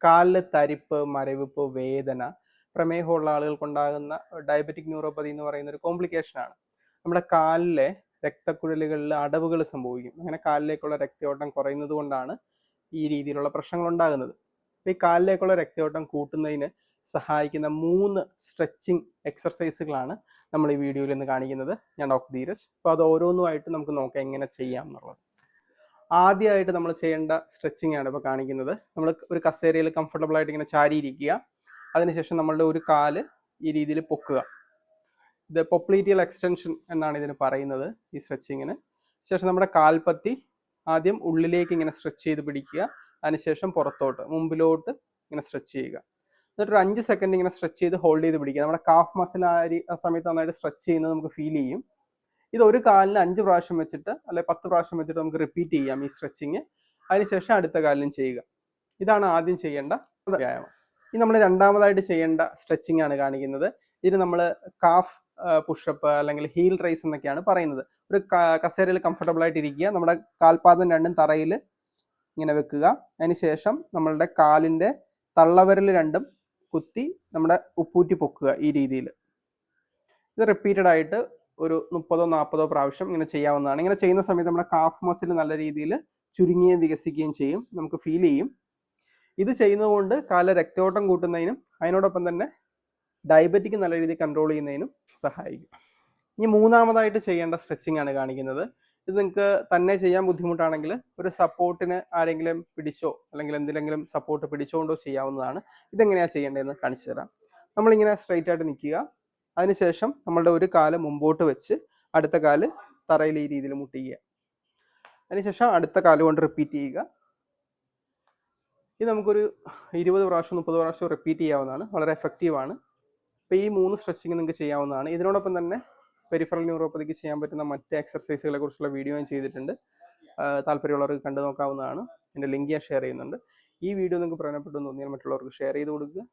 കാലില് തരിപ്പ്, മരവിപ്പ്, വേദന, പ്രമേഹമുള്ള ആളുകൾക്കുണ്ടാകുന്ന ഡയബറ്റിക് ന്യൂറോപ്പതി എന്ന് പറയുന്ന ഒരു കോംപ്ലിക്കേഷനാണ്. നമ്മുടെ കാലിലെ രക്തക്കുഴലുകളിൽ അടവുകൾ സംഭവിക്കും. അങ്ങനെ കാലിലേക്കുള്ള രക്തയോട്ടം കുറയുന്നത് കൊണ്ടാണ് ഈ രീതിയിലുള്ള പ്രശ്നങ്ങൾ ഉണ്ടാകുന്നത്. ഈ കാലിലേക്കുള്ള രക്തയോട്ടം കൂട്ടുന്നതിന് സഹായിക്കുന്ന 3 സ്ട്രെച്ചിങ് എക്സർസൈസുകളാണ് നമ്മൾ ഈ വീഡിയോയിൽ ഇന്ന് കാണിക്കുന്നത്. ഞാൻ ഡോക്ടർ ധീരജ്. അപ്പോൾ അത് ഓരോന്നുമായിട്ട് നമുക്ക് നോക്കാം എങ്ങനെ ചെയ്യാം എന്നുള്ളത്. ആദ്യമായിട്ട് നമ്മൾ ചെയ്യേണ്ട സ്ട്രെച്ചിങ് ആണ് ഇപ്പോൾ കാണിക്കുന്നത്. നമ്മൾ ഒരു കസേരയിൽ കംഫർട്ടബിൾ ആയിട്ട് ഇങ്ങനെ ചാരിയിരിക്കുക. അതിനുശേഷം നമ്മളുടെ ഒരു കാല് ഈ രീതിയിൽ പൊക്കുക. ഇത് പൊപ്ലീറ്റിയൽ എക്സ്റ്റൻഷൻ എന്നാണ് ഇതിന് പറയുന്നത്, ഈ സ്ട്രെച്ചിങ്ങിന്. ശേഷം നമ്മുടെ കാൽപ്പത്തി ആദ്യം ഉള്ളിലേക്ക് ഇങ്ങനെ സ്ട്രെച്ച് ചെയ്ത് പിടിക്കുക. അതിനുശേഷം പുറത്തോട്ട് മുമ്പിലോട്ട് ഇങ്ങനെ സ്ട്രെച്ച് ചെയ്യുക. എന്നിട്ടൊരു 5 സെക്കൻഡ് ഇങ്ങനെ സ്ട്രെച്ച് ചെയ്ത് ഹോൾഡ് ചെയ്ത് പിടിക്കുക. നമ്മുടെ കാഫ് മസിൽ ആ സമയത്ത് നന്നായിട്ട് സ്ട്രെച്ച് ചെയ്യുന്നത് നമുക്ക് ഫീൽ ചെയ്യും. ഇത് ഒരു കാലിന് 5 പ്രാവശ്യം വെച്ചിട്ട് അല്ലെ 10 പ്രാവശ്യം വെച്ചിട്ട് നമുക്ക് റിപ്പീറ്റ് ചെയ്യാം ഈ സ്ട്രെച്ചിങ്. അതിനുശേഷം അടുത്ത കാലിലും ചെയ്യുക. ഇതാണ് ആദ്യം ചെയ്യേണ്ട വ്യായാമം. ഇനി നമ്മൾ രണ്ടാമതായിട്ട് ചെയ്യേണ്ട സ്ട്രെച്ചിങ് ആണ് കാണിക്കുന്നത്. ഇതിന് നമ്മൾ കാഫ് പുഷപ്പ് അല്ലെങ്കിൽ ഹീൽ റൈസ് എന്നൊക്കെയാണ് പറയുന്നത്. ഒരു കസേരയിൽ കംഫർട്ടബിൾ ആയിട്ട് ഇരിക്കുക. നമ്മുടെ കാൽപാദം രണ്ടും തറയിൽ ഇങ്ങനെ വെക്കുക. അതിനുശേഷം നമ്മളുടെ കാലിൻ്റെ തള്ളവിരൽ രണ്ടും കുത്തി നമ്മുടെ ഉപ്പൂറ്റി പൊക്കുക ഈ രീതിയിൽ. ഇത് റിപ്പീറ്റഡ് ആയിട്ട് ഒരു 30-40 പ്രാവശ്യം ഇങ്ങനെ ചെയ്യാവുന്നതാണ്. ഇങ്ങനെ ചെയ്യുന്ന സമയത്ത് നമ്മുടെ കാഫ് മസിൽ നല്ല രീതിയിൽ ചുരുങ്ങുകയും വികസിക്കുകയും ചെയ്യും, നമുക്ക് ഫീൽ ചെയ്യും. ഇത് ചെയ്യുന്നതുകൊണ്ട് കാലിലെ രക്തയോട്ടം കൂട്ടുന്നതിനും അതിനോടൊപ്പം തന്നെ ഡയബറ്റിക് നല്ല രീതിയിൽ കൺട്രോൾ ചെയ്യുന്നതിനും സഹായിക്കും. ഇനി മൂന്നാമതായിട്ട് ചെയ്യേണ്ട സ്ട്രെച്ചിങ് ആണ് കാണിക്കുന്നത്. ഇത് നിങ്ങൾക്ക് തന്നെ ചെയ്യാൻ ബുദ്ധിമുട്ടാണെങ്കിൽ ഒരു സപ്പോർട്ടിന് ആരെങ്കിലും പിടിച്ചോ അല്ലെങ്കിൽ എന്തിലെങ്കിലും സപ്പോർട്ട് പിടിച്ചുകൊണ്ടോ ചെയ്യാവുന്നതാണ്. ഇതെങ്ങനെയാണ് ചെയ്യേണ്ടതെന്ന് കാണിച്ചു തരാം. നമ്മളിങ്ങനെ സ്ട്രെയിറ്റ് ആയിട്ട് നിൽക്കുക. അതിനുശേഷം നമ്മളുടെ ഒരു കാല് മുമ്പോട്ട് വെച്ച് അടുത്ത കാല് തറയിൽ ഈ രീതിയിൽ മുട്ടിക്കുക. അതിനുശേഷം അടുത്ത കാല് കൊണ്ട് റിപ്പീറ്റ് ചെയ്യുക. ഇത് നമുക്കൊരു 20 പ്രാവശ്യം 30 പ്രാവശ്യം റിപ്പീറ്റ് ചെയ്യാവുന്നതാണ്. വളരെ എഫക്റ്റീവാണ്. അപ്പോൾ ഈ 3 സ്ട്രെച്ചിങ് നിങ്ങൾക്ക് ചെയ്യാവുന്നതാണ്. ഇതിനോടൊപ്പം തന്നെ പെരിഫറൽ ന്യൂറോപ്പതിക്ക് ചെയ്യാൻ പറ്റുന്ന മറ്റ് എക്സർസൈസുകളെ കുറിച്ചുള്ള വീഡിയോ ഞാൻ ചെയ്തിട്ടുണ്ട്. താല്പര്യമുള്ളവർക്ക് കണ്ടു നോക്കാവുന്നതാണ്. എൻ്റെ ലിങ്ക് ഞാൻ ഷെയർ ചെയ്യുന്നുണ്ട്. ഈ വീഡിയോ നിങ്ങൾക്ക് പ്രയോജനപ്പെട്ടു എന്ന് തോന്നിയാൽ മറ്റുള്ളവർക്ക് ഷെയർ ചെയ്ത് കൊടുക്കുക.